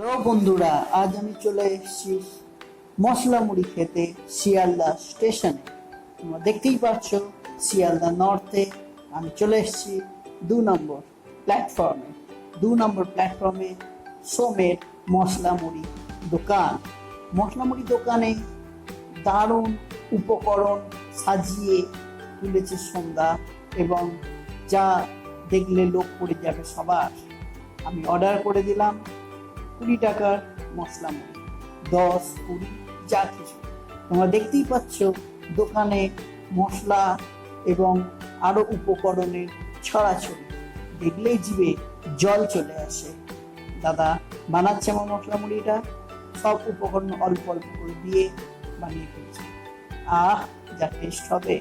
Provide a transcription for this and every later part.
Hello বন্ধুরা, আজ আমি চলে এসেছি মশলা মুড়ি খেতে শিয়ালদা স্টেশনে। তোমরা দেখতেই পাচ্ছ শিয়ালদা নর্থে আমি চলে এসেছি 2 নম্বর প্ল্যাটফর্মে। 2 নম্বর প্ল্যাটফর্মে সোমের মশলা মুড়ি দোকান। মশলা মুড়ি দোকানে দারুণ উপকরণ সাজিয়ে তুলেছে সন্ধ্যা, এবং যা দেখলে লোক পড়ে যাবে সবার। আমি অর্ডার করে দিলাম 20 টাকার মশলা মুড়ি, 10, 20 যা কিছু। তোমরা দেখতেই পাচ্ছ দোকানে মশলা এবং আরো উপকরণের ছড়াছড়ি, দেখলেই জিভে জল চলে আসে। দাদা বানাচ্ছে আমার মশলা মুড়িটা, সব উপকরণ অল্প অল্প করে দিয়ে বানিয়ে ফেলছে। যা টেস্ট হবে!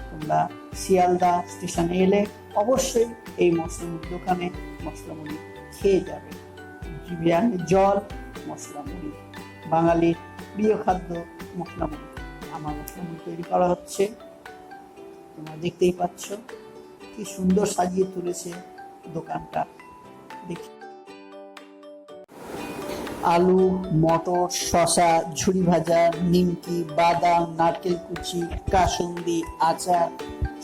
তোমরা শিয়ালদা স্টেশনে এলে অবশ্যই এই মশলা মুড়ি দোকানে মশলা মুড়ি খেয়ে যাবে। জিভে আনে জল। মশলা মুড়ি বাঙালির প্রিয় খাদ্য মশলা মুড়ি। আমার মশলা মুড়ি তৈরি করা হচ্ছে, তোমরা দেখতেই পাচ্ছ কি সুন্দর সাজিয়ে তুলেছে দোকানটা। দেখি আলু, মটর, শসা, ঝুরি ভাজা, নিমকি, বাদাম, নারকেল কুচি, কাসুন্দি, আচার,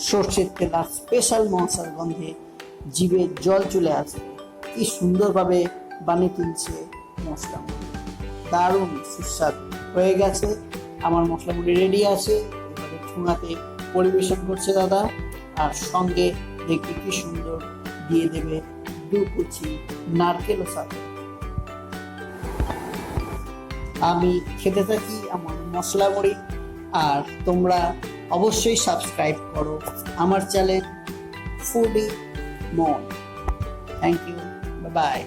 সর্ষের তেল আর স্পেশাল মশলার গন্ধে জিভে জল চলে আসবে। কি সুন্দরভাবে বানিয়ে তুলছে মশলা মুড়ি, দারুণ সুস্বাদু হয়ে গেছে। আমার মশলা মুড়ি রেডি আছে, এবারে ঠুঙাতে পরিবেশন করছে দাদা। আর সঙ্গে দেখতে কি সুন্দর দিয়ে দেবে 2 কুচি নারকেলও সাথে। আমি খেতে থাকি আমার মশলা মুড়ি, আর তোমরা অবশ্যই সাবস্ক্রাইব করো আমার channel foodie Mon. Thank you, bye by.